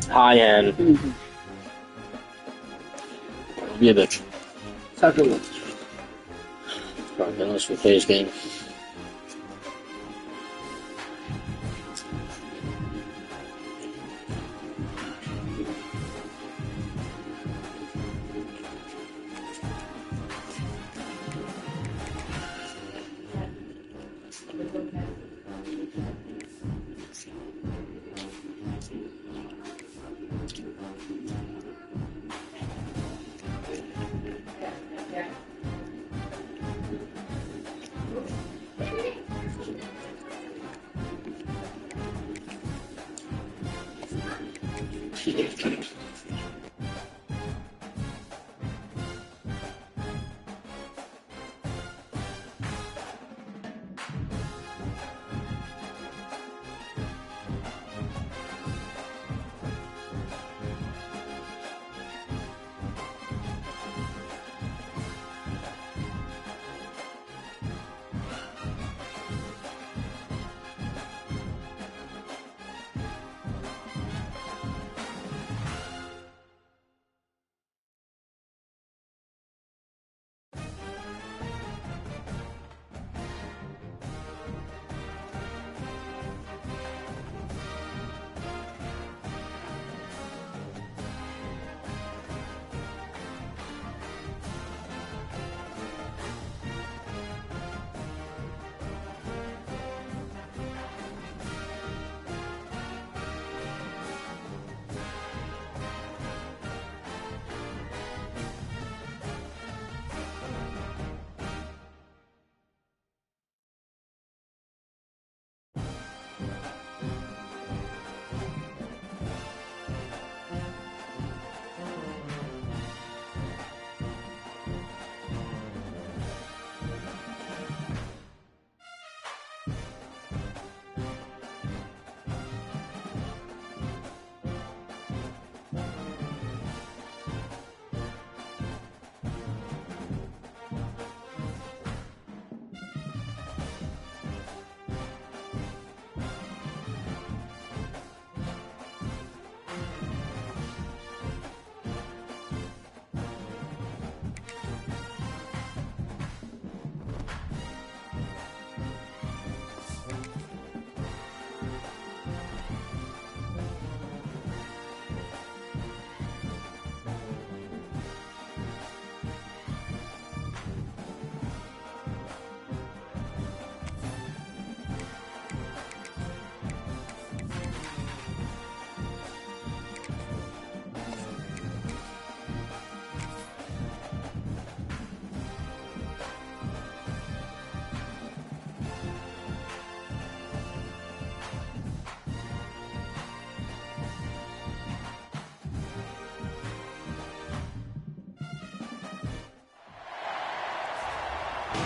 high end. It'll be a bitch. Alright, then let's replay this game.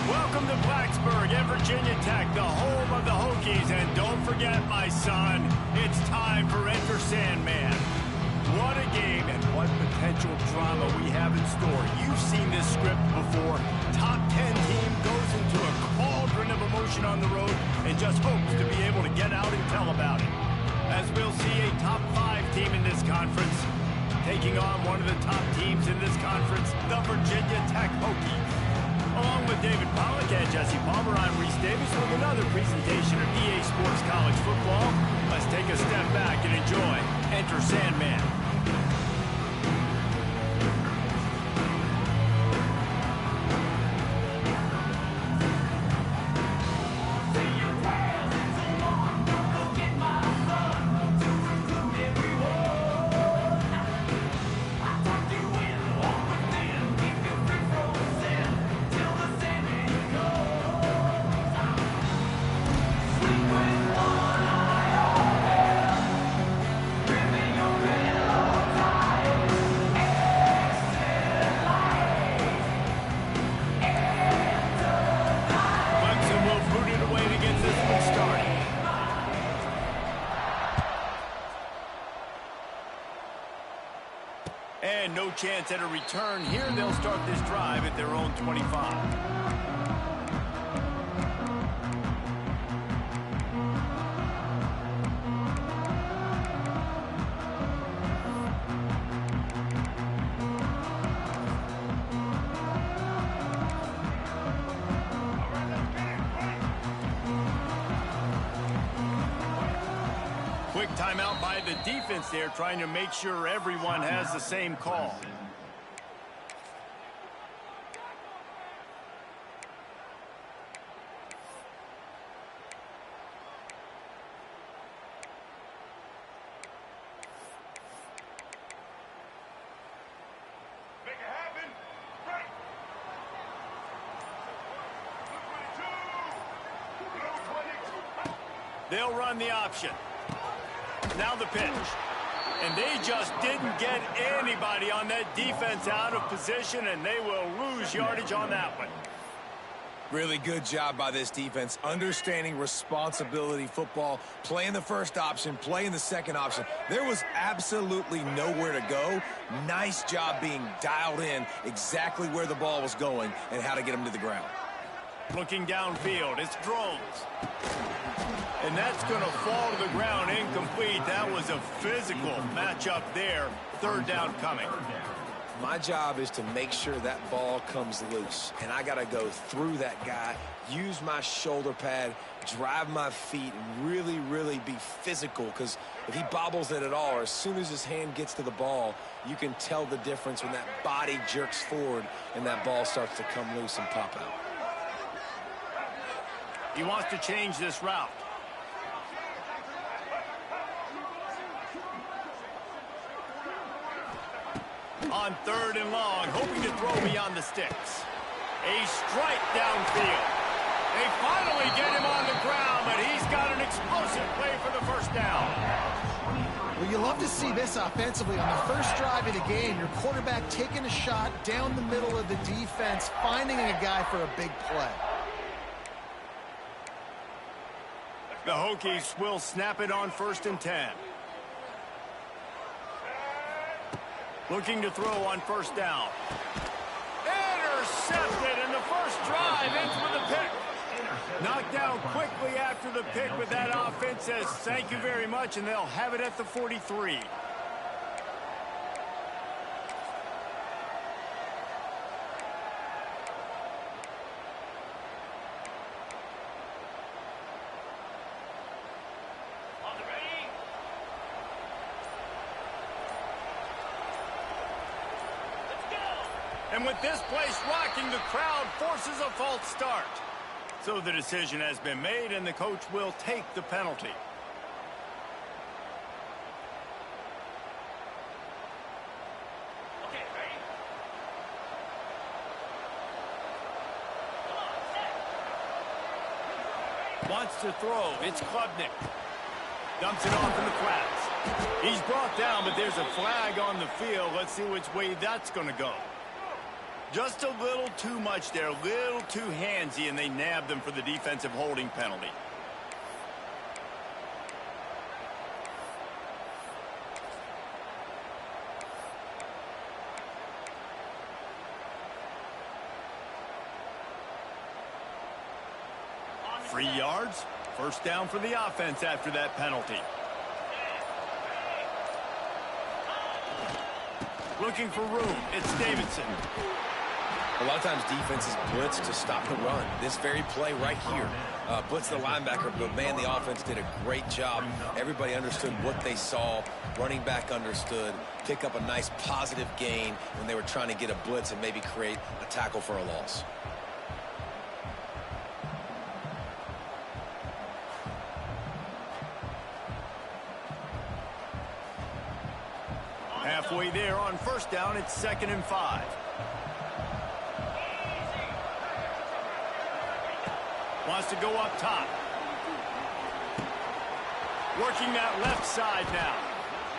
Welcome to Blacksburg and Virginia Tech, the home of the Hokies. And don't forget, my son, it's time for Enter Sandman. What a game and what potential drama we have in store. You've seen this script before. Top 10 team goes into a cauldron of emotion on the road and just hopes to be able to get out and tell about it. As we'll see a top 5 team in this conference taking on one of the top teams in this conference, the Virginia Tech Hokies. Along with David Pollack and Jesse Palmer, I'm Reese Davis with another presentation of EA Sports College Football. Let's take a step back and enjoy Enter Sandman. And no chance at a return here. They'll start this drive at their own 25. quick timeout by the defense there, trying to make sure everyone has the same call. They'll run the option. Now the pitch. And they just didn't get anybody on that defense out of position, and they will lose yardage on that one. Really good job by this defense, understanding responsibility football, playing the first option, playing the second option. There was absolutely nowhere to go. Nice job being dialed in exactly where the ball was going and how to get them to the ground. Looking downfield, it's Drones. And that's going to fall to the ground incomplete. That was a physical matchup there. Third down coming. My job is to make sure that ball comes loose. And I got to go through that guy, use my shoulder pad, drive my feet, and really, really be physical. Because if he bobbles it at all, or as soon as his hand gets to the ball, you can tell the difference when that body jerks forward and that ball starts to come loose and pop out. He wants to change this route. On third and long, hoping to throw beyond the sticks. A strike downfield. They finally get him on the ground, but he's got an explosive play for the first down. Well, you love to see this offensively. On the first drive of the game, your quarterback taking a shot down the middle of the defense, finding a guy for a big play. The Hokies will snap it on 1st and 10. Looking to throw on 1st down. Intercepted, and the first drive ends with a pick. Knocked down quickly after the pick, but that offense says thank you very much, and they'll have it at the 43. And with this place rocking, the crowd forces a false start. So the decision has been made, and the coach will take the penalty. Okay, ready? Wants to throw. It's Klubnik. Dumps it off in the flats. He's brought down, but there's a flag on the field. Let's see which way that's going to go. Just a little too much there, a little too handsy, and they nabbed them for the defensive holding penalty. Free yards, first down for the offense after that penalty. Looking for room, it's Davidson. A lot of times defenses blitz to stop the run. This very play right here, blitz the linebacker, but man, the offense did a great job. Everybody understood what they saw. Running back understood. Pick up a nice positive gain when they were trying to get a blitz and maybe create a tackle for a loss. Halfway there on 1st down, it's 2nd and 5. Wants to go up top. Working that left side now.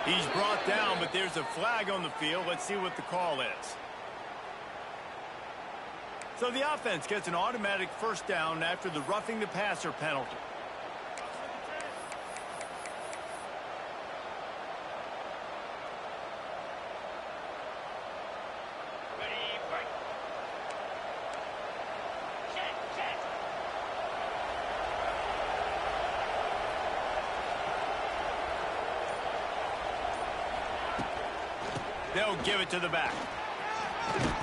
He's brought down, but there's a flag on the field. Let's see what the call is. So the offense gets an automatic 1st down after the roughing the passer penalty. They'll give it to the back.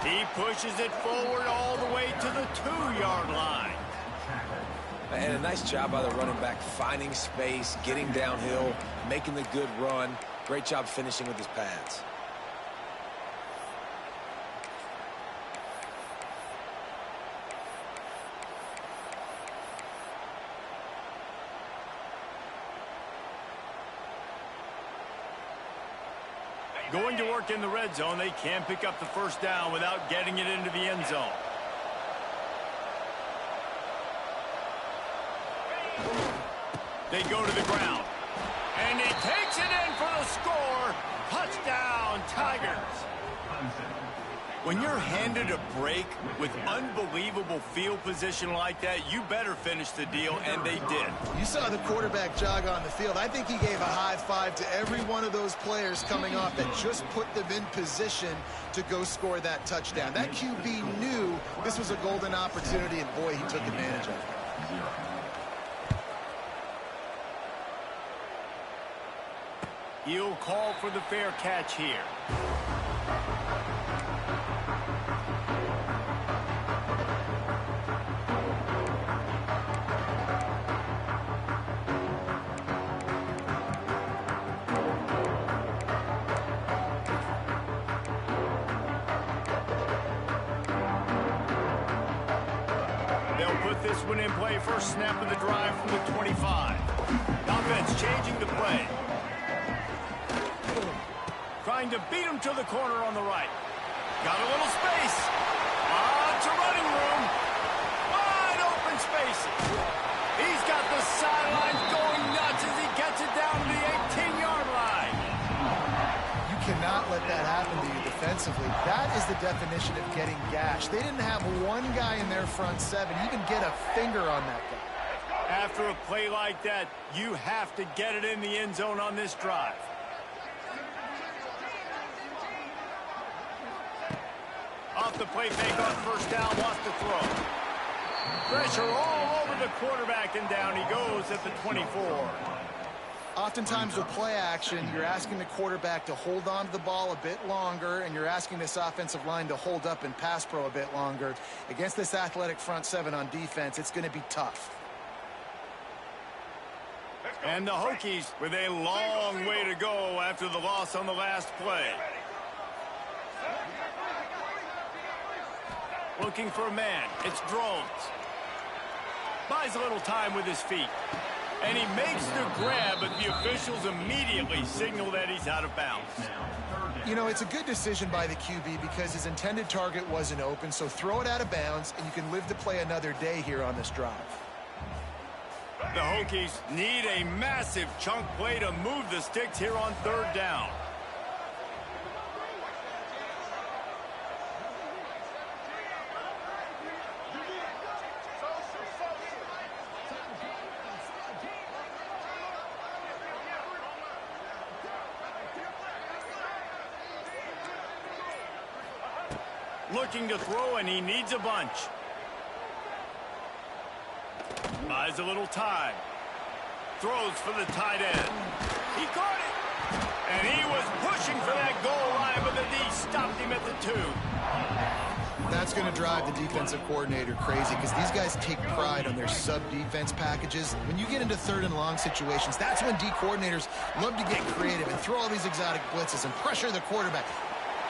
He pushes it forward all the way to the 2-yard line. And a nice job by the running back, finding space, getting downhill, making the good run. Great job finishing with his pads. Going to work in the red zone, they can pick up the first down without getting it into the end zone. They go to the ground. And he takes it in for the score. Touchdown, Tigers. When you're handed a break with unbelievable field position like that, you better finish the deal, and they did. You saw the quarterback jog on the field. I think he gave a high five to every one of those players coming off that just put them in position to go score that touchdown. That QB knew this was a golden opportunity, and boy, he took advantage of it. He'll call for the fair catch here. They'll put this one in play. First snap of the drive from the 25. Offense changing the play. Trying to beat him to the corner on the right. Got a little space. Lots of running room. Wide open spaces. He's got the sidelines going nuts as he gets it down to the 18-yard line. You cannot let that happen to you defensively. That is the definition of getting gashed. They didn't have one guy in their front seven even get a finger on that guy. After a play like that, you have to get it in the end zone on this drive. Off the play fake on first down, wants to throw. Pressure all over the quarterback, and down he goes at the 24. Oftentimes with play action, you're asking the quarterback to hold on to the ball a bit longer, and you're asking this offensive line to hold up in pass pro a bit longer. Against this athletic front seven on defense, it's going to be tough. And the Hokies with a long way to go after the loss on the last play. Looking for a man. It's Drones. Buys a little time with his feet. And he makes the grab, but the officials immediately signal that he's out of bounds. You know, it's a good decision by the QB because his intended target wasn't open, so throw it out of bounds, and you can live to play another day here on this drive. The Hokies need a massive chunk play to move the sticks here on third down. Looking to throw, and he needs a bunch. Buys a little time. Throws for the tight end. He caught it. And he was pushing for that goal line, but the D stopped him at the 2. That's going to drive the defensive coordinator crazy because these guys take pride on their sub-defense packages. When you get into third and long situations, that's when D coordinators love to get creative and throw all these exotic blitzes and pressure the quarterback.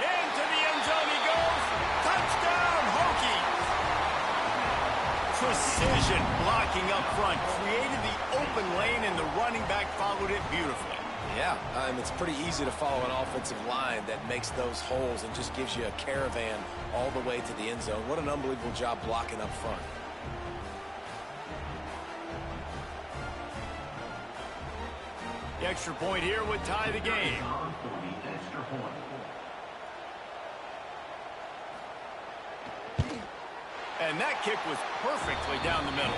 Into the end zone he goes. Touchdown, Hokies. Precision blocking up front. Created the open lane, and the running back followed it beautifully. Yeah, it's pretty easy to follow an offensive line that makes those holes and just gives you a caravan all the way to the end zone. What an unbelievable job blocking up front. The extra point here would tie the game. And that kick was perfectly down the middle.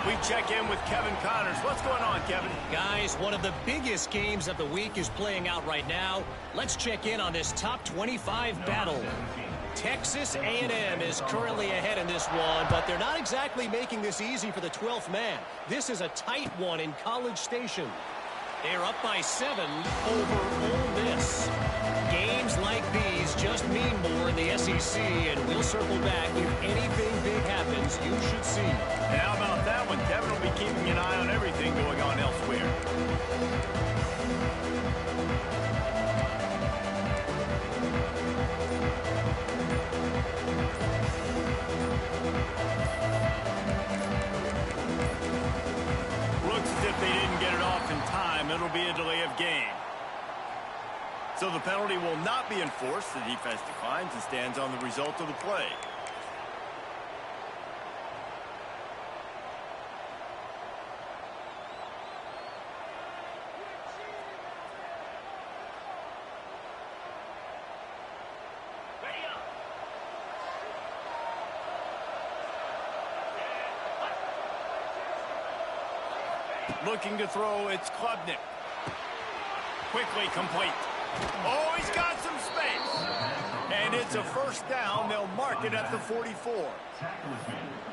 We check in with Kevin Connors. What's going on, Kevin? Guys, one of the biggest games of the week is playing out right now. Let's check in on this top 25 battle. Texas A&M is currently ahead in this one, but they're not exactly making this easy for the 12th man. This is a tight one in College Station. They're up by 7 over Ole Miss. Games like these just mean more in the SEC, and we'll circle back if anything big happens. You should see. And how about that one? Kevin will be keeping an eye on everything going on elsewhere. Looks as if they didn't get it off in time. It'll be a delay of game. So the penalty will not be enforced. The defense declines and stands on the result of the play. Looking to throw, it's Klubnik. Quickly complete. Oh, he's got some space. And it's a first down. They'll mark it at the 44.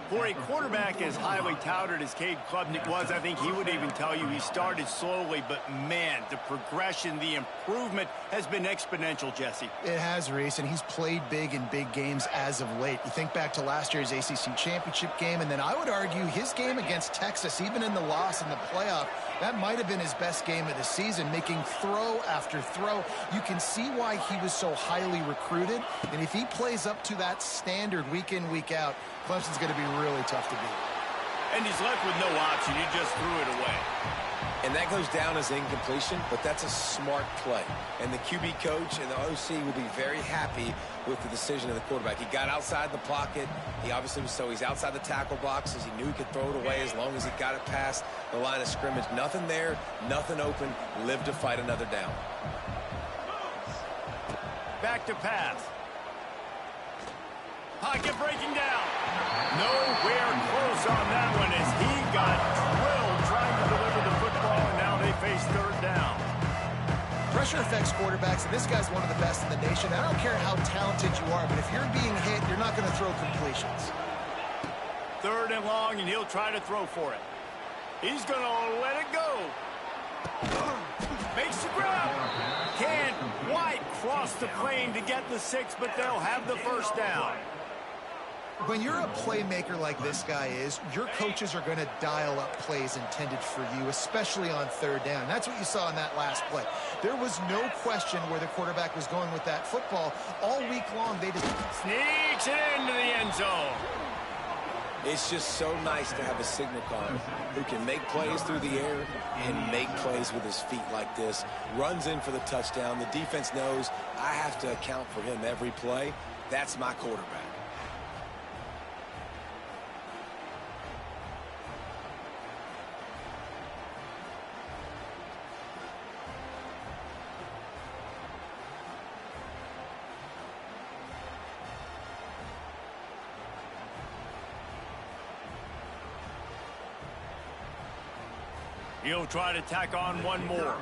For a quarterback as highly touted as Cade Klubnik was, I think he would even tell you he started slowly, but man, the progression, the improvement has been exponential, Jesse. It has, Reese, and he's played big in big games as of late. You think back to last year's ACC championship game, and then I would argue his game against Texas, even in the loss in the playoff, that might have been his best game of the season, making throw after throw. You can see why he was so highly recruited, and if he plays up to that standard week in, week out, Clemson's going to be really tough to beat. And he's left with no option. He just threw it away. And that goes down as incompletion, but that's a smart play. And the QB coach and the OC will be very happy with the decision of the quarterback. He got outside the pocket. He obviously was he's outside the tackle boxes. He knew he could throw it away as long as he got it past the line of scrimmage. Nothing there, nothing open. Live to fight another down. Back to pass. Pocket breaking down. Nowhere close on that one as he got drilled trying to deliver the football, and now they face third down. Pressure affects quarterbacks, and this guy's one of the best in the nation. I don't care how talented you are, but if you're being hit, you're not going to throw completions. Third and long, and he'll try to throw for it. He's going to let it go. Makes the grab. Can't quite cross the plane to get the 6, but they'll have the first down. When you're a playmaker like this guy is, your coaches are going to dial up plays intended for you, especially on third down. That's what you saw in that last play. There was no question where the quarterback was going with that football. All week long, they just sneaks it into the end zone. It's just so nice to have a signal caller who can make plays through the air and make plays with his feet like this. Runs in for the touchdown. The defense knows I have to account for him every play. That's my quarterback. He'll try to tack on one more.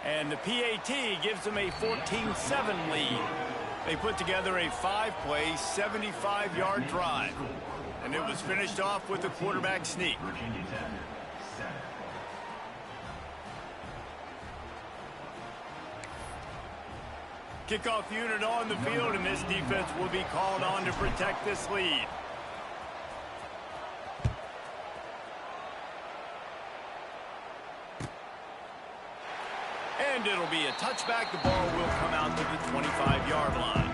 And the PAT gives them a 14-7 lead. They put together a 5-play, 75-yard drive. And it was finished off with a quarterback sneak. Kickoff unit on the field, and this defense will be called on to protect this lead. And it'll be a touchback. The ball will come out to the 25-yard line.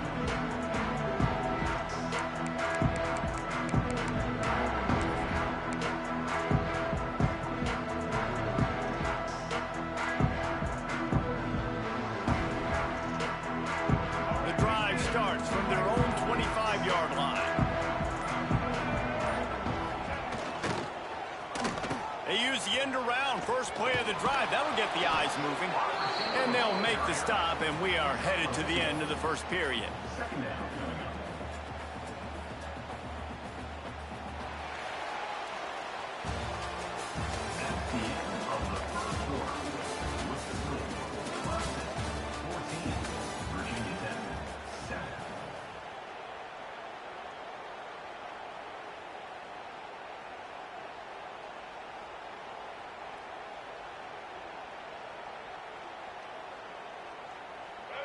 The drive starts from their own 25-yard line. They use the end around, first play of the drive. That'll get the eyes moving. And they'll make the stop, and we are headed to the end of the first period.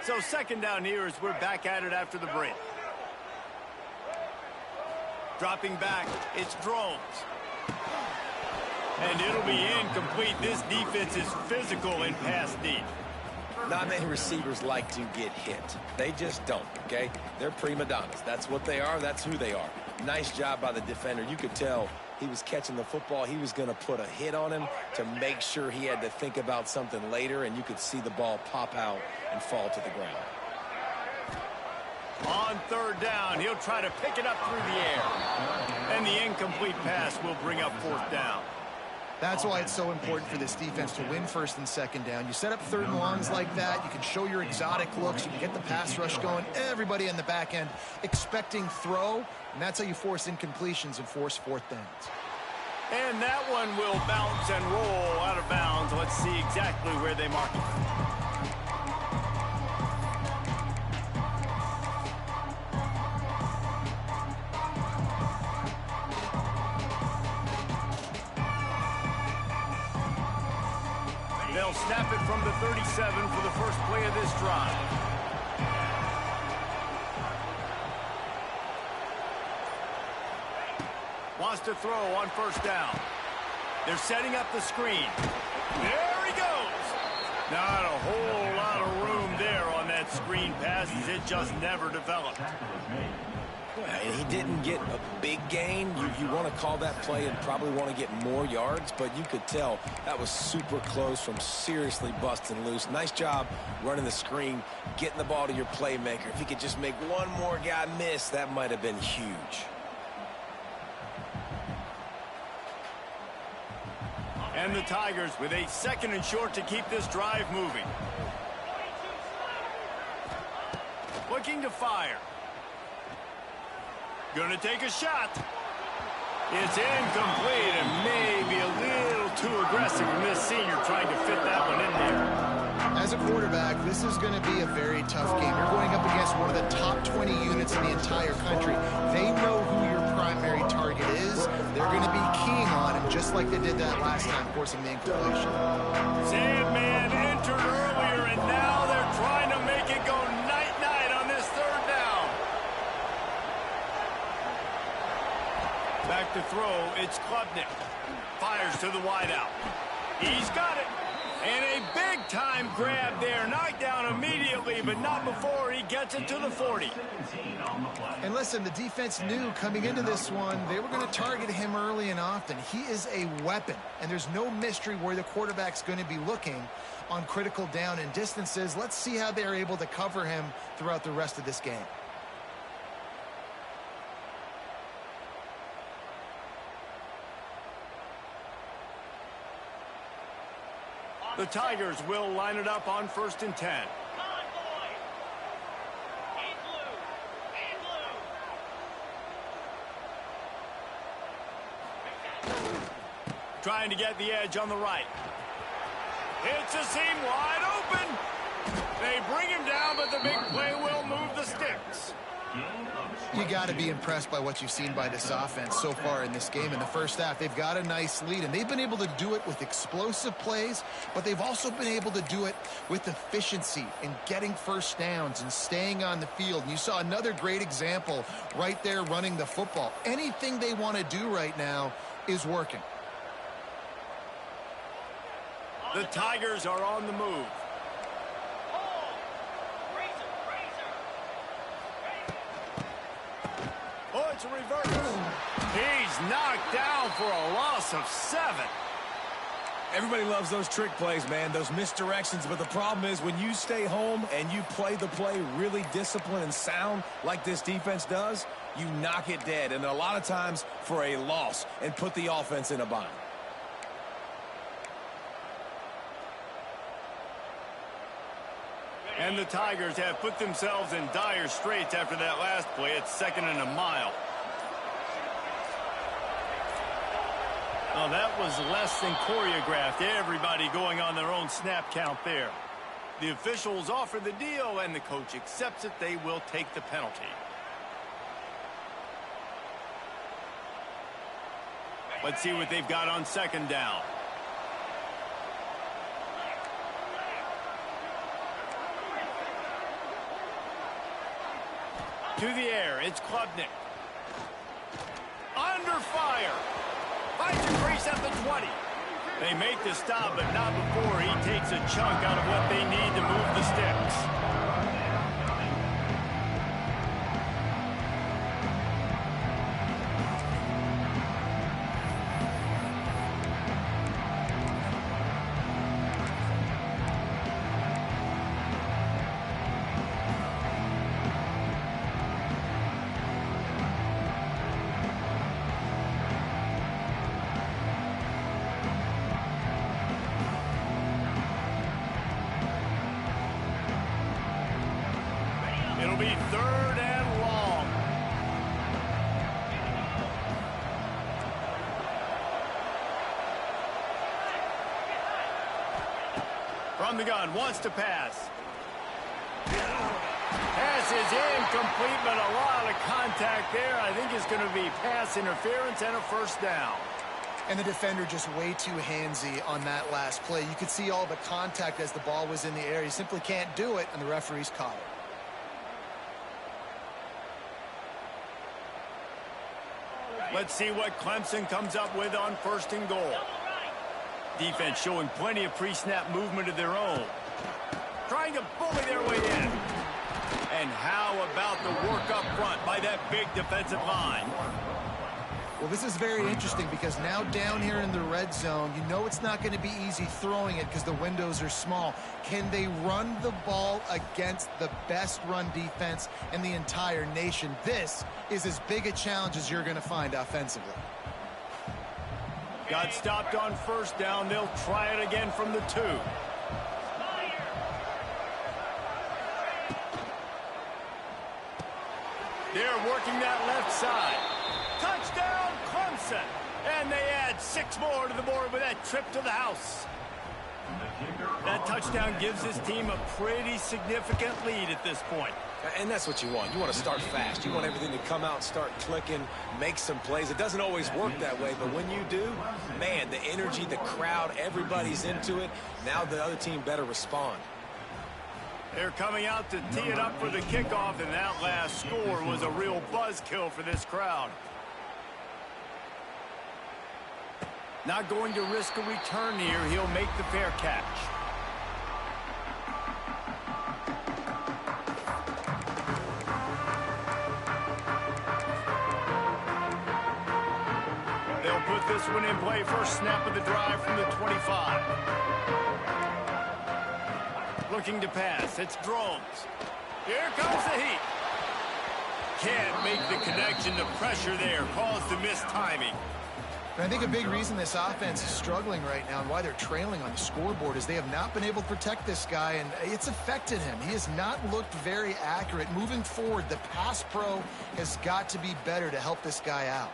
So second down here as we're back at it after the break. Dropping back, it's Drones. And it'll be incomplete. This defense is physical in pass deep. Not many receivers like to get hit. They just don't, okay? They're prima donnas. That's what they are. That's who they are. Nice job by the defender. You could tell he was catching the football. He was going to put a hit on him to make sure he had to think about something later, and you could see the ball pop out and fall to the ground. On third down, he'll try to pick it up through the air. And the incomplete pass will bring up fourth down. That's why it's so important for this defense to win first and second down. You set up third and longs like that. You can show your exotic looks. You can get the pass rush going. Everybody in the back end expecting throw. And that's how you force incompletions and force fourth downs. And that one will bounce and roll out of bounds. Let's see exactly where they mark it. They'll snap it from the 37 for the first play of this drive. Wants to throw on first down. They're setting up the screen. There he goes. Not a whole lot of room there on that screen pass as it just never developed. And he didn't get a big gain. You want to call that play and probably want to get more yards, but you could tell that was super close from seriously busting loose. Nice job running the screen, getting the ball to your playmaker. If he could just make one more guy miss, that might have been huge. And the Tigers with a second and short to keep this drive moving. Looking to fire. Gonna take a shot. It's incomplete and maybe a little too aggressive from this senior trying to fit that one in there. As a quarterback, this is going to be a very tough game. You're going up against one of the top 20 units in the entire country. They know who your primary target is. They're going to be keying on him just like they did that last time, forcing the incompletion. Sandman entered earlier and now they're trying to make it go night-night on this third down. Back to throw, it's Klubnik. Fires to the wideout. He's got it. And a big-time grab there. Knocked down immediately, but not before he gets it to the 40. And listen, the defense knew coming into this one, they were going to target him early and often. He is a weapon, and there's no mystery where the quarterback's going to be looking on critical down and distances. Let's see how they're able to cover him throughout the rest of this game. The Tigers will line it up on 1st and 10. Trying to get the edge on the right. It's a seam wide open. They bring him down, but the big play will move the sticks. You got to be impressed by what you've seen by this offense so far in this game. In the first half, they've got a nice lead, and they've been able to do it with explosive plays, but they've also been able to do it with efficiency and getting first downs and staying on the field. And you saw another great example right there running the football. Anything they want to do right now is working. The Tigers are on the move. Oh, it's a reverse. He's knocked down for a loss of 7. Everybody loves those trick plays, man, those misdirections. But the problem is when you stay home and you play the play really disciplined and sound like this defense does, you knock it dead. And a lot of times for a loss and put the offense in a bind. And the Tigers have put themselves in dire straits after that last play. It's 2nd and a mile. Oh, that was less than choreographed. Everybody going on their own snap count there. The officials offer the deal, and the coach accepts it. They will take the penalty. Let's see what they've got on 2nd down. To the air, it's Klubnik. Under fire. Finds a crease at the 20. They make the stop, but not before he takes a chunk out of what they need to move the sticks. It'll be 3rd and long. From the gun, wants to pass. Pass is incomplete, but a lot of contact there. I think it's going to be pass interference and a first down. And the defender just way too handsy on that last play. You could see all the contact as the ball was in the air. He simply can't do it, and the referee's caught it. Let's see what Clemson comes up with on 1st and goal. Defense showing plenty of pre-snap movement of their own. Trying to bully their way in. And how about the work up front by that big defensive line? Well, this is very interesting because now down here in the red zone, you know it's not going to be easy throwing it because the windows are small. Can they run the ball against the best run defense in the entire nation? This is as big a challenge as you're going to find offensively. Got stopped on 1st down. They'll try it again from the 2. They're working that left side. Touchdown, Clemson. And they add 6 more to the board with that trip to the house. That touchdown gives his team a pretty significant lead at this point. And that's what you want. You want to start fast. You want everything to come out and start clicking, make some plays. It doesn't always work that way, but when you do, man, the energy, the crowd, everybody's into it. Now the other team better respond. They're coming out to tee it up for the kickoff, and that last score was a real buzzkill for this crowd. Not going to risk a return here. He'll make the fair catch. They'll put this one in play. First snap of the drive from the 25. Looking to pass. It's Drones. Here comes the heat. Can't make the connection. The pressure there caused the missed timing. And I think a big reason this offense is struggling right now and why they're trailing on the scoreboard is they have not been able to protect this guy, and it's affected him. He has not looked very accurate. Moving forward, the pass pro has got to be better to help this guy out.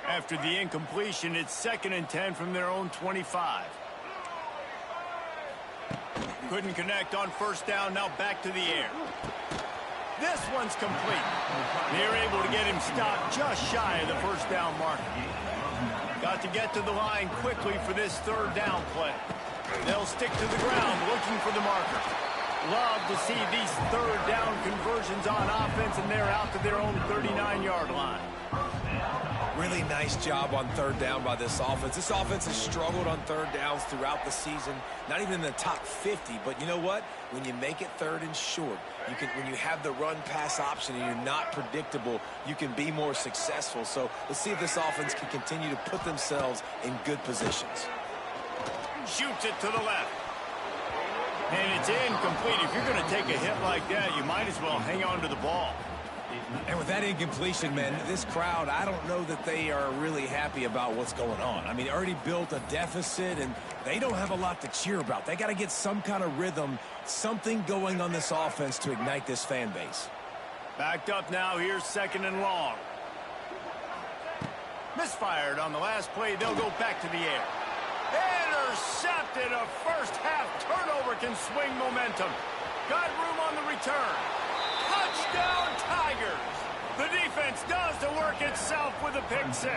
After the incompletion, it's 2nd and 10 from their own 25. Couldn't connect on 1st down, now back to the air. This one's complete. They're able to get him stopped just shy of the 1st down marker. Got to get to the line quickly for this 3rd down play. They'll stick to the ground looking for the marker. Love to see these 3rd down conversions on offense, and they're out to their own 39-yard line. Really nice job on 3rd down by this offense. This offense has struggled on 3rd downs throughout the season. Not even in the top 50, but you know what? When you make it 3rd and short, when you have the run-pass option and you're not predictable, you can be more successful. So let's see if this offense can continue to put themselves in good positions. Shoots it to the left. And it's incomplete. If you're going to take a hit like that, you might as well hang on to the ball. And with that incompletion, man, this crowd, I don't know that they are really happy about what's going on. I mean, already built a deficit, and they don't have a lot to cheer about. They got to get some kind of rhythm, something going on this offense to ignite this fan base. Backed up now. Here's 2nd and long. Misfired on the last play. They'll go back to the air. Intercepted. A first-half turnover can swing momentum. Got room on the return. Touchdown, Tigers! The defense does the work itself with a pick 6.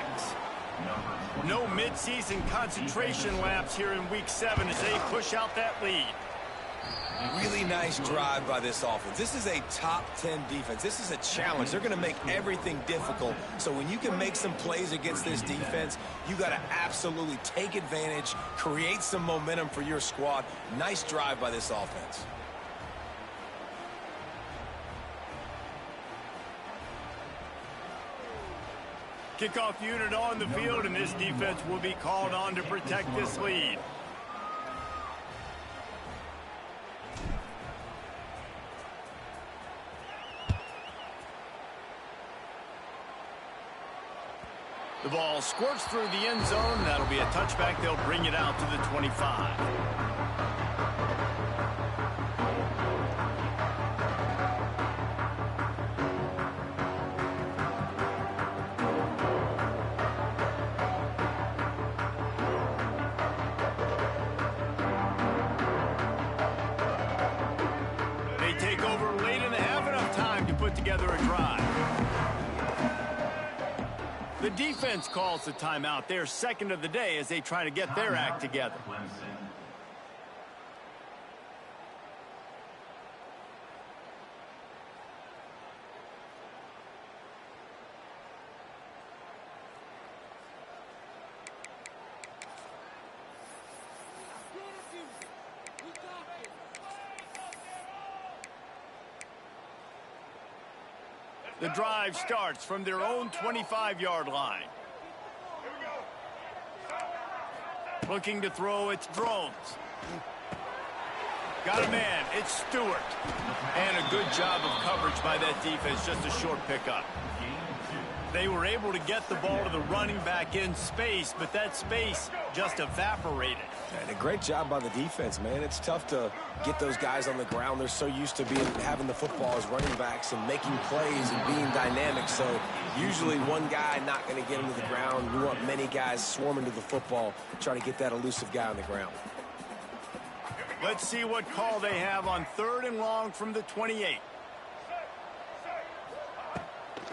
No midseason concentration laps here in Week 7 as they push out that lead. Really nice drive by this offense. This is a top 10 defense. This is a challenge. They're going to make everything difficult. So when you can make some plays against this defense, you got to absolutely take advantage, create some momentum for your squad. Nice drive by this offense. Kickoff unit on the field, and this defense will be called on to protect this lead. The ball squirts through the end zone. That'll be a touchback. They'll bring it out to the 25. They take over late in the half, enough time to put together a drive. The defense calls the timeout. They're second of the day as they try to get their act together. The drive starts from their own 25-yard line. Looking to throw, it's Drones. Got a man, it's Stewart. And a good job of coverage by that defense, just a short pickup. They were able to get the ball to the running back in space, but that space just evaporated. And a great job by the defense, man. It's tough to get those guys on the ground. They're so used to having the football as running backs and making plays and being dynamic. So usually one guy not going to get him to the ground. You want many guys swarming to the football, try to get that elusive guy on the ground. Let's see what call they have on 3rd and long from the 28.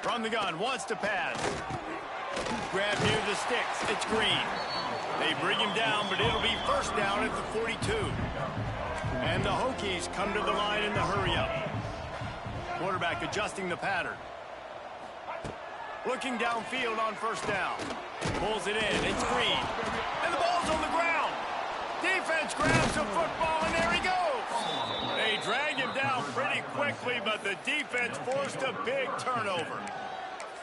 From the gun, wants to pass. Grab near the sticks. It's Green. They bring him down, but it'll be first down at the 42. And the Hokies come to the line in the hurry-up. Quarterback adjusting the pattern. Looking downfield on first down. Pulls it in. It's Green. And the ball's on the ground. Defense grabs the football, and there he goes. They drag him down pretty quickly, but the defense forced a big turnover.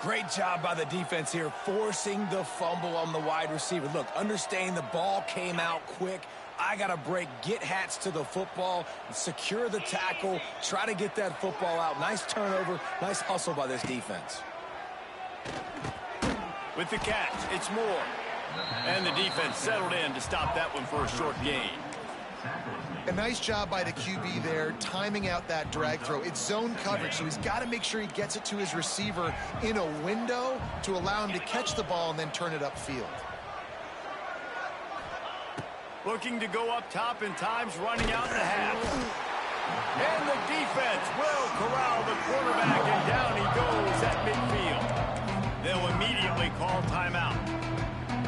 Great job by the defense here, forcing the fumble on the wide receiver. Look, understand the ball came out quick. I got to break, get hats to the football, secure the tackle, try to get that football out. Nice turnover, nice hustle by this defense. With the catch, it's Moore. And the defense settled in to stop that one for a short gain. A nice job by the QB there, timing out that drag throw. It's zone coverage, so he's got to make sure he gets it to his receiver in a window to allow him to catch the ball and then turn it upfield. Looking to go up top in times, running out in the half. And the defense will corral the quarterback, and down he goes at midfield. They'll immediately call timeout.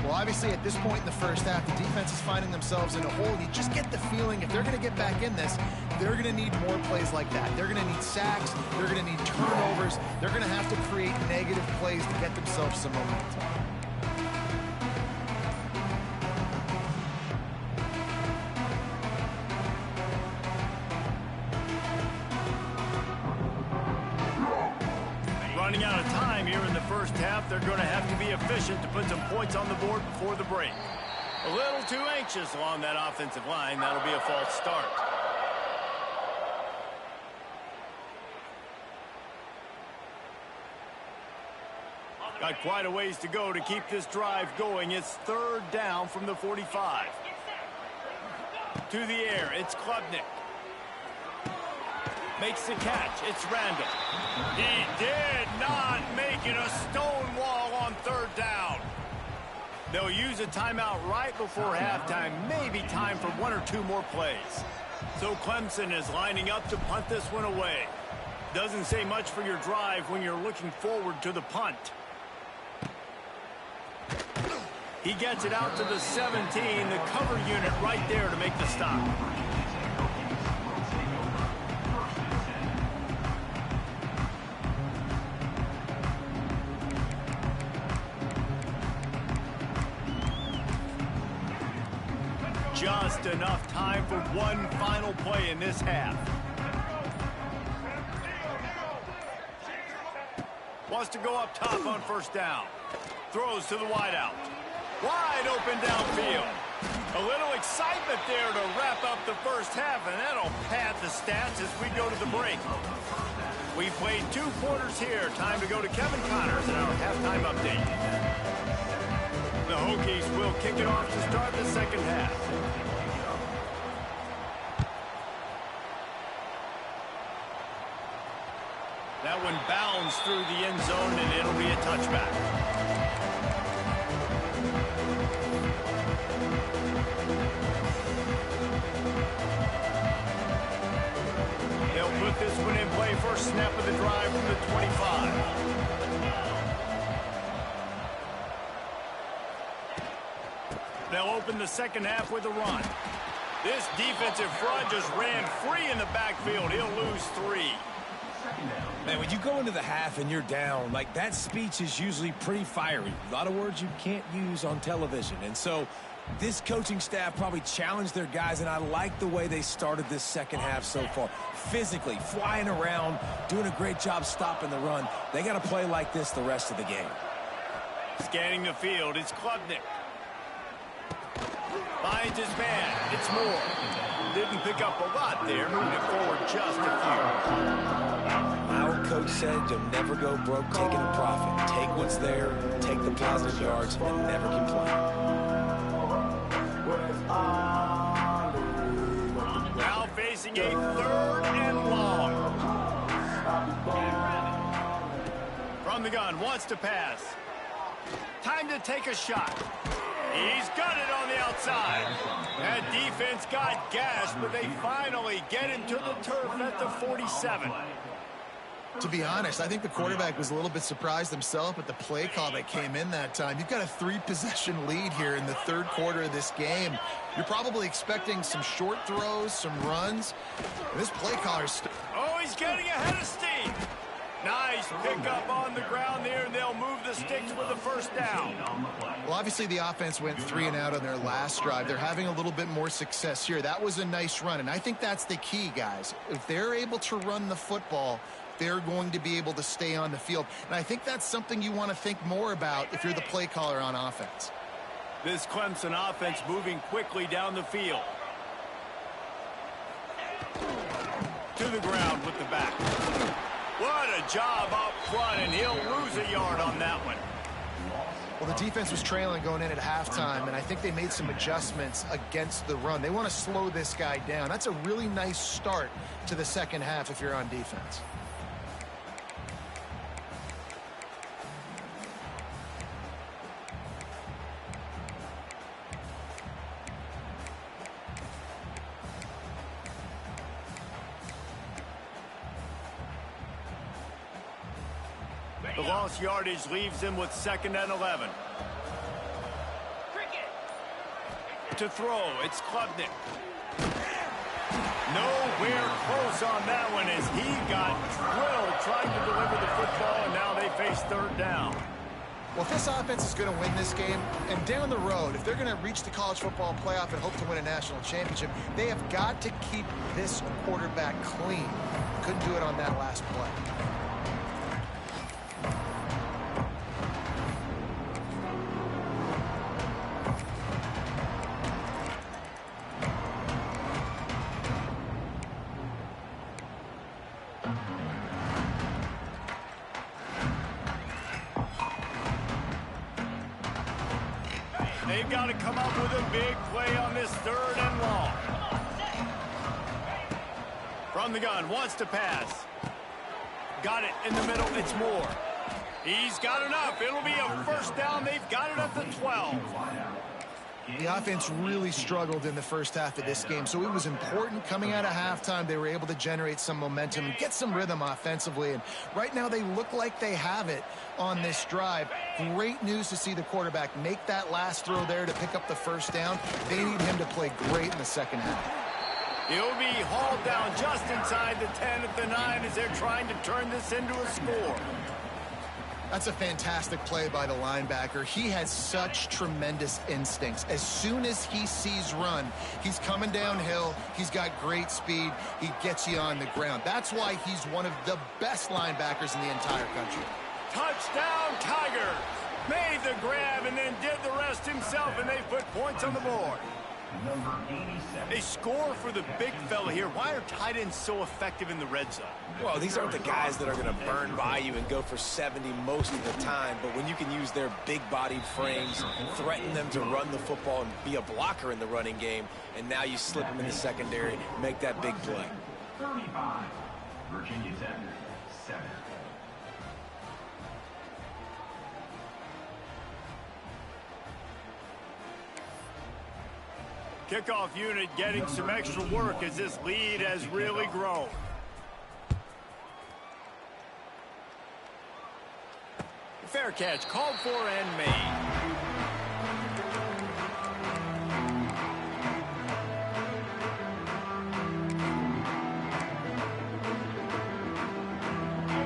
Well, obviously, at this point in the first half, the defense is finding themselves in a hole. You just get the feeling if they're going to get back in this, they're going to need more plays like that. They're going to need sacks. They're going to need turnovers. They're going to have to create negative plays to get themselves some momentum. Running out of time here in the first half, they're going to have to be efficient to put some points on the board before the break. A little too anxious along that offensive line. That'll be a false start. Got quite a ways to go to keep this drive going. It's 3rd down from the 45. To the air, it's Klubnik. Makes the catch. It's Randall. He did not make it a stone wall on 3rd down. They'll use a timeout right before halftime. Maybe time for 1 or 2 more plays. So Clemson is lining up to punt this one away. Doesn't say much for your drive when you're looking forward to the punt. He gets it out to the 17. The cover unit right there to make the stop. just enough time for one final play in this half. Wants to go up top on first down. Throws to the wideout. Wide open downfield. A little excitement there to wrap up the first half, and that'll pad the stats as we go to the break. We played 2 quarters here. Time to go to Kevin Connors in our halftime update. The Hokies will kick it off to start the second half. That one bounds through the end zone, and it'll be a touchback. They'll put this one in play first snap of the drive from the 25. They'll open the second half with a run. This defensive front just ran free in the backfield. He'll lose 3. Man, when you go into the half and you're down, like, that speech is usually pretty fiery. A lot of words you can't use on television. And so this coaching staff probably challenged their guys, and I like the way they started this second half so far. Physically, flying around, doing a great job stopping the run. They got to play like this the rest of the game. Scanning the field, it's Klubnik. Finds his man. It's Moore. Didn't pick up a lot there. Moving it forward just a few. My old coach said you'll never go broke taking a profit. Take what's there, take the positive yards, and never complain. Now facing a 3rd and long. From the gun, wants to pass. Time to take a shot. He's got it on the outside. That defense got gashed, but they finally get him to the turf at the 47. To be honest, I think the quarterback was a little bit surprised himself at the play call that came in that time. You've got a 3-possession lead here in the 3rd quarter of this game. You're probably expecting some short throws, some runs. And this play caller's... Oh, he's getting ahead of steam. Nice pickup on the ground there, and they'll move the sticks with the first down. Well, obviously the offense went 3 and out on their last drive. They're having a little bit more success here. That was a nice run, and I think that's the key, guys. If they're able to run the football, they're going to be able to stay on the field. And I think that's something you want to think more about if you're the play caller on offense. This Clemson offense moving quickly down the field. To the ground with the back. What a job up front, and he'll lose a yard on that one. Well, the defense was trailing going in at halftime, and I think they made some adjustments against the run. They want to slow this guy down. That's a really nice start to the second half if you're on defense. The lost yardage leaves him with 2nd and 11. To throw, it's Klubnik. Nowhere close on that one as he got drilled trying to deliver the football, and now they face 3rd down. Well, if this offense is going to win this game, and down the road, if they're going to reach the college football playoff and hope to win a national championship, they have got to keep this quarterback clean. Couldn't do it on that last play. They've got to come up with a big play on this 3rd and long. From the gun, wants to pass. Got it in the middle, it's Moore. He's got enough. It'll be a first down. They've got it at the 12. The offense really struggled in the first half of this game, so it was important coming out of halftime. They were able to generate some momentum and get some rhythm offensively, and right now they look like they have it on this drive. Great news to see the quarterback make that last throw there to pick up the first down. They need him to play great in the second half. He'll be hauled down just inside the 10 at the 9 as they're trying to turn this into a score. That's a fantastic play by the linebacker. He has such tremendous instincts. As soon as he sees run, he's coming downhill. He's got great speed. He gets you on the ground. That's why he's one of the best linebackers in the entire country. Touchdown, Tigers! Made the grab and then did the rest himself, and they put points on the board. They score for the big fella here. Why are tight ends so effective in the red zone? Well, these aren't the guys that are going to burn by you and go for 70 most of the time, but when you can use their big-bodied frames, threaten them to run the football and be a blocker in the running game, and now you slip them in the secondary, make that big play. 35, Virginia Tech, 7. Kickoff unit getting some extra work as this lead has really grown. Fair catch called for and made.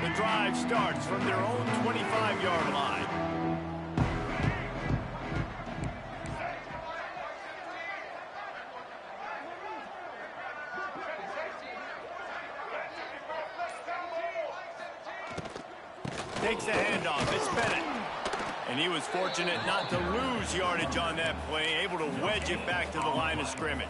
The drive starts from their own 25-yard line. Takes the handoff. It's Bennett. And he was fortunate not to lose yardage on that play, able to wedge it back to the line of scrimmage.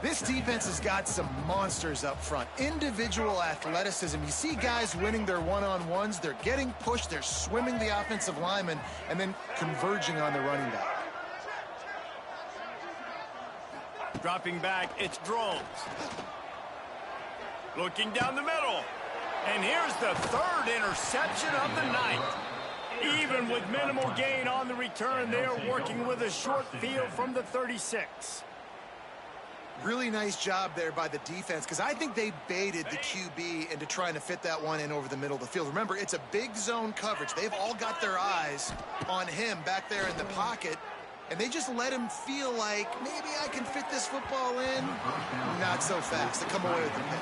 This defense has got some monsters up front. Individual athleticism. You see guys winning their one-on-ones. They're getting pushed. They're swimming the offensive lineman and then converging on the running back. Dropping back, it's Drones. Looking down the middle. And here's the third interception of the night. Even with minimal gain on the return, they are working with a short field from the 36. Really nice job there by the defense, because I think they baited the QB into trying to fit that one in over the middle of the field. Remember, it's a big zone coverage. They've all got their eyes on him back there in the pocket, and they just let him feel like, maybe I can fit this football in. Not so fast. They come away with the pick.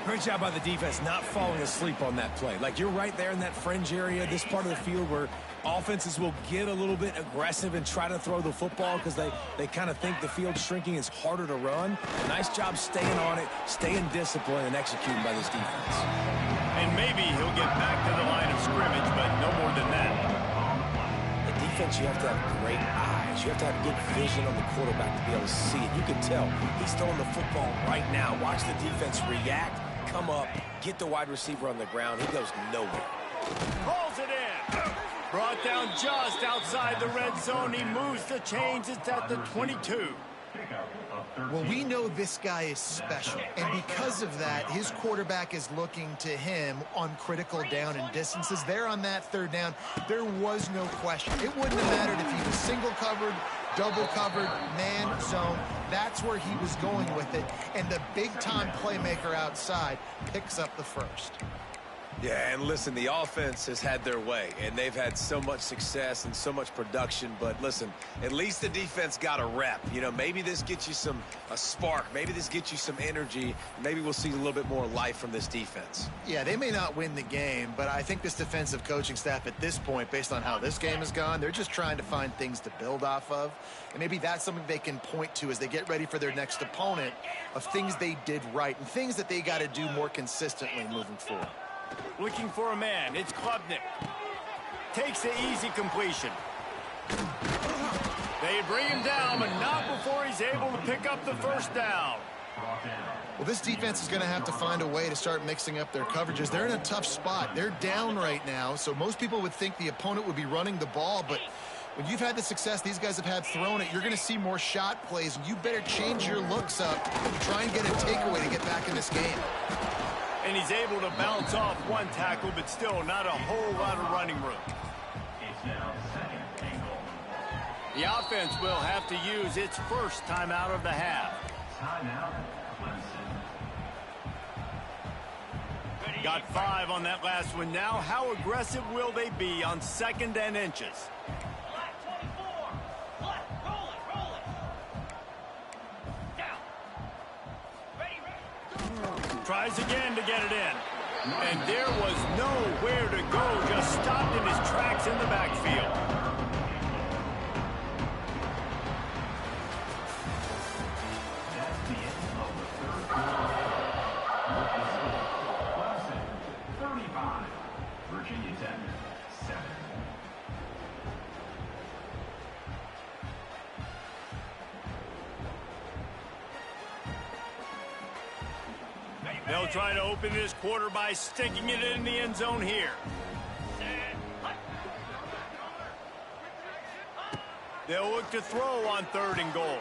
Great job by the defense not falling asleep on that play. Like, you're right there in that fringe area, this part of the field where offenses will get a little bit aggressive and try to throw the football because they kind of think the field's shrinking, is harder to run. Nice job staying on it, staying disciplined, and executing by this defense. And maybe he'll get back to the line of scrimmage, but no more than that. The defense, you have to have great eyes. You have to have good vision on the quarterback to be able to see it. You can tell he's throwing the football right now. Watch the defense react, come up, get the wide receiver on the ground. He goes nowhere. Pulls it in. Brought down just outside the red zone. He moves the chains. It's at the 22. Well, we know this guy is special, and because of that, his quarterback is looking to him on critical down and distances. There on that third down, there was no question. It wouldn't have mattered if he was single covered, double covered, man zone. That's where he was going with it, and the big-time playmaker outside picks up the first. Yeah, and listen, the offense has had their way, and they've had so much success and so much production. But listen, at least the defense got a rep. You know, maybe this gets you a spark. Maybe this gets you some energy. Maybe we'll see a little bit more life from this defense. Yeah, they may not win the game, but I think this defensive coaching staff at this point, based on how this game has gone, they're just trying to find things to build off of. And maybe that's something they can point to as they get ready for their next opponent, of things they did right and things that they got to do more consistently moving forward. Looking for a man. It's Klubnik. Takes the easy completion. They bring him down, but not before he's able to pick up the first down. Well, this defense is going to have to find a way to start mixing up their coverages. They're in a tough spot. They're down right now, so most people would think the opponent would be running the ball, but when you've had the success these guys have had throwing it, you're going to see more shot plays, and you better change your looks up and try and get a takeaway to get back in this game. And he's able to bounce off one tackle, but still not a whole lot of running room. The offense will have to use its first timeout of the half. Got 5 on that last one now. How aggressive will they be on 2nd and inches? Tries again to get it in. And there was nowhere to go, just stopped in his tracks in the backfield. That's the end of the third quarter. Clemson, 35. Virginia Tech, 7. They'll try to open this quarter by sticking it in the end zone here. They'll look to throw on 3rd and goal.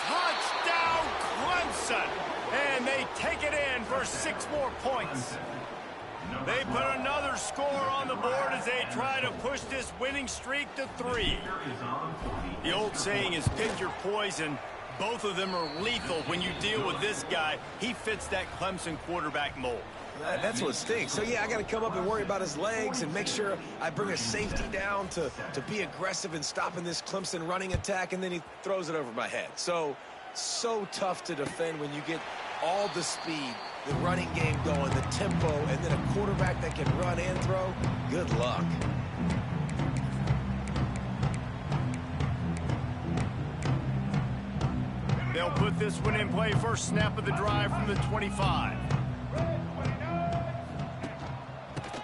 Touchdown, Clemson! And they take it in for 6 more points. They put another score on the board as they try to push this winning streak to 3. The old saying is pick your poison. Both of them are lethal when you deal with this guy. He fits that Clemson quarterback mold. That's what stinks. So, yeah, I got to come up and worry about his legs and make sure I bring a safety down to be aggressive in stopping this Clemson running attack, and then he throws it over my head. So tough to defend when you get all the speed, the running game going, the tempo, and then a quarterback that can run and throw. Good luck. They'll put this one in play first snap of the drive from the 25.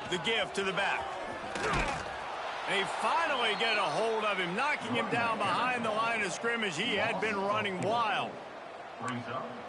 The give to the back. They finally get a hold of him, knocking him down behind the line of scrimmage. He had been running wild.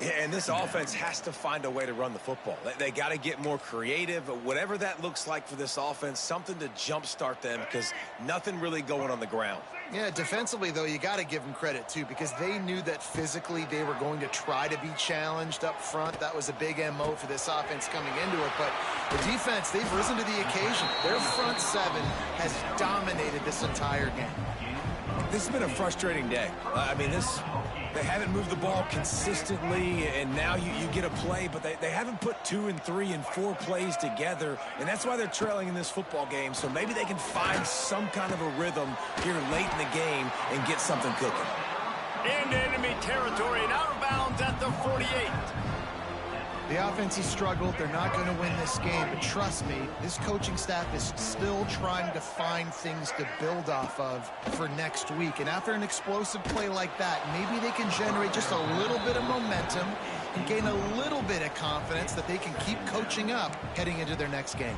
Yeah, and this offense has to find a way to run the football. They got to get more creative, whatever that looks like for this offense, something to jumpstart them because nothing really going on the ground. Yeah, defensively, though, you got to give them credit, too, because they knew that physically they were going to try to be challenged up front. That was a big MO for this offense coming into it. But the defense, they've risen to the occasion. Their front 7 has dominated this entire game. This has been a frustrating day. I mean, they haven't moved the ball consistently, and now you get a play, but they haven't put 2 and 3 and 4 plays together, and that's why they're trailing in this football game. So maybe they can find some kind of a rhythm here late in the game and get something cooking. Into enemy territory and out of bounds at the 48. The offense has struggled. They're not going to win this game. But trust me, this coaching staff is still trying to find things to build off of for next week. And after an explosive play like that, maybe they can generate just a little bit of momentum and gain a little bit of confidence that they can keep coaching up heading into their next game.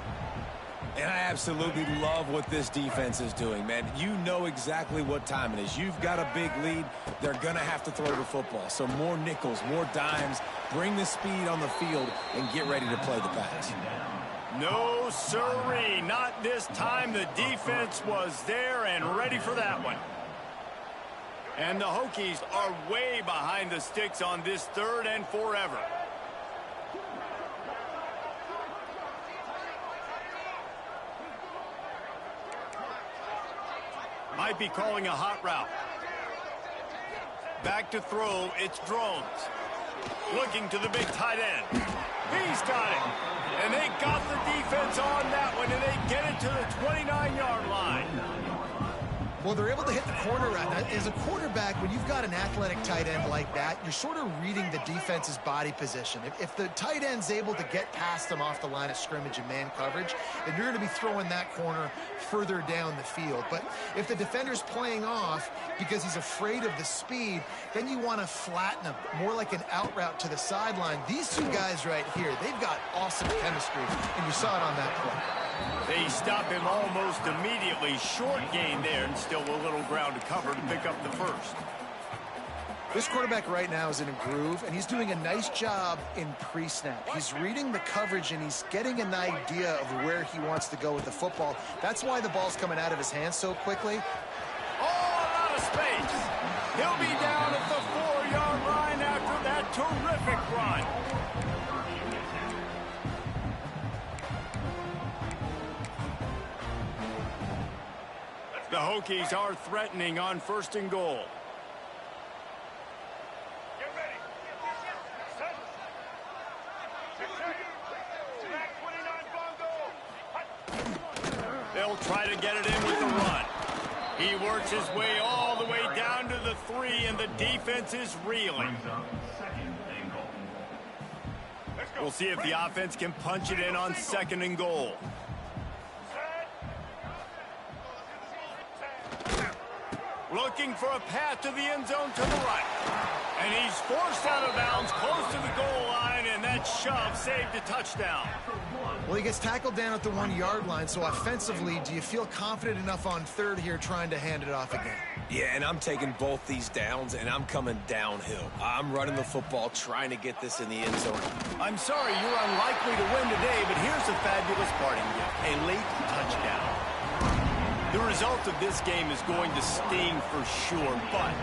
And I absolutely love what this defense is doing, man. You know exactly what time it is. You've got a big lead. They're going to have to throw the football. So more nickels, more dimes. Bring the speed on the field and get ready to play the pass. No, sirree. Not this time. The defense was there and ready for that one. And the Hokies are way behind the sticks on this 3rd and forever. Might be calling a hot route. Back to throw, it's Drones. Looking to the big tight end. He's got it. And they got the defense on that one, and they get it to the 29-yard line. Well, they're able to hit the corner route. Now, as a quarterback, when you've got an athletic tight end like that, you're sort of reading the defense's body position. If the tight end's able to get past them off the line of scrimmage and man coverage, then you're going to be throwing that corner further down the field. But if the defender's playing off because he's afraid of the speed, then you want to flatten him, more like an out route to the sideline. These two guys right here, they've got awesome chemistry, and you saw it on that play. They stop him almost immediately. Short gain there, and still a little ground to cover to pick up the first. This quarterback right now is in a groove, and he's doing a nice job in pre-snap. He's reading the coverage, and he's getting an idea of where he wants to go with the football. That's why the ball's coming out of his hands so quickly. Oh, a lot of space. He'll be down at the 4-yard line after that terrific run. The Hokies are threatening on 1st and goal. Get ready. Set. 29 bongo. They'll try to get it in with the run. He works his way all the way down to the 3, and the defense is reeling. Brings up 2nd and goal. Let's go. We'll see if the offense can punch it in on 2nd and goal. Looking for a path to the end zone to the right. And he's forced out of bounds close to the goal line, and that shove saved a touchdown. Well, he gets tackled down at the 1-yard line, so offensively, do you feel confident enough on 3rd here trying to hand it off again? Yeah, and I'm taking both these downs, and I'm coming downhill. I'm running the football, trying to get this in the end zone. I'm sorry you're unlikely to win today, but here's a fabulous parting gift, a late touchdown. The result of this game is going to sting for sure, but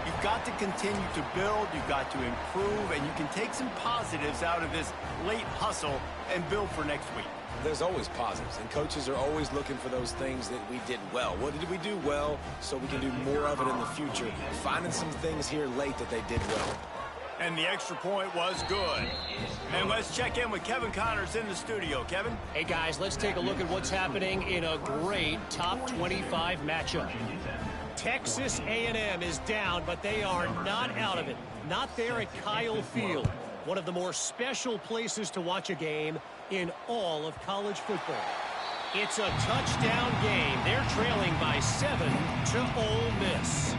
you've got to continue to build, you've got to improve, and you can take some positives out of this late hustle and build for next week. There's always positives, and coaches are always looking for those things that we did well. What did we do well so we can do more of it in the future? Finding some things here late that they did well. And the extra point was good. And let's check in with Kevin Connors in the studio. Kevin? Hey, guys, let's take a look at what's happening in a great top 25 matchup. Texas A&M is down, but they are not out of it. Not there at Kyle Field, one of the more special places to watch a game in all of college football. It's a touchdown game. They're trailing by 7 to Ole Miss.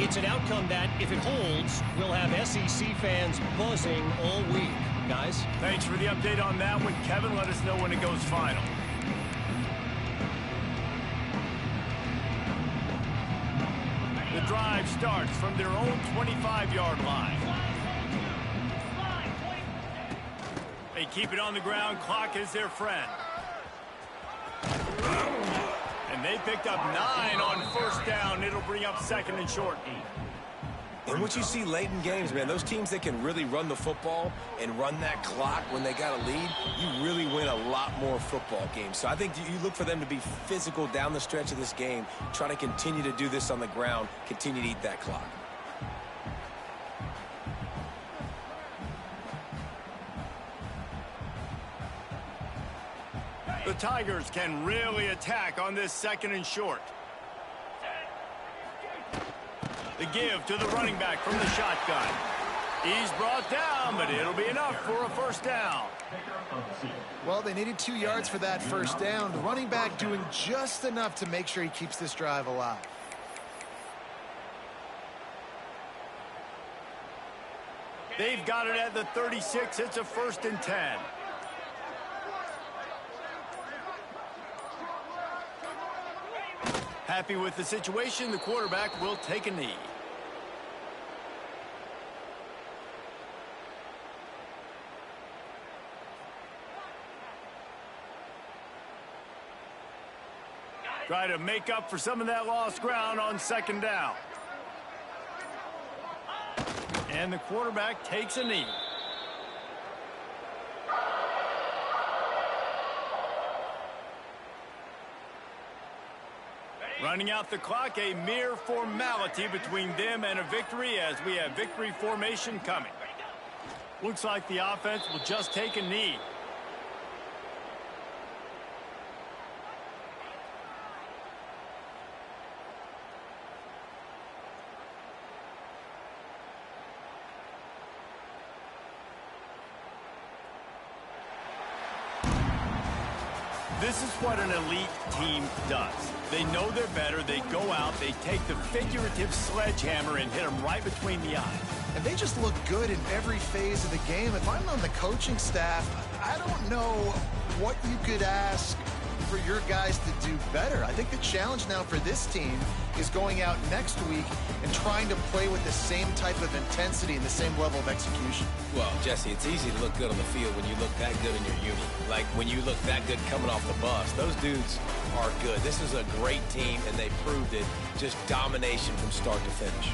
It's an outcome that, if it holds, will have SEC fans buzzing all week. Guys? Thanks for the update on that one, Kevin. Let us know when it goes final. The drive starts from their own 25-yard line. They keep it on the ground. Clock is their friend. And they picked up 9 on 1st down. It'll bring up 2nd and short. And what you see late in games, man, those teams that can really run the football and run that clock when they got a lead, you really win a lot more football games. So I think you look for them to be physical down the stretch of this game, try to continue to do this on the ground, continue to eat that clock. The Tigers can really attack on this 2nd and short. The give to the running back from the shotgun. He's brought down, but it'll be enough for a 1st down. Well, they needed 2 yards for that 1st down. The running back doing just enough to make sure he keeps this drive alive. They've got it at the 36. It's a 1st and 10. Happy with the situation, the quarterback will take a knee. Try to make up for some of that lost ground on 2nd down. And the quarterback takes a knee. Running out the clock, a mere formality between them and a victory as we have victory formation coming. Looks like the offense will just take a knee. This is what an elite team does. They know they're better. They go out. They take the figurative sledgehammer and hit them right between the eyes. And they just look good in every phase of the game. If I'm on the coaching staff, I don't know what you could ask for your guys to do better. I think the challenge now for this team is going out next week and trying to play with the same type of intensity and the same level of execution. Well, Jesse, it's easy to look good on the field when you look that good in your unit. Like when you look that good coming off the bus. Those dudes are good. This is a great team, and they proved it. Just domination from start to finish.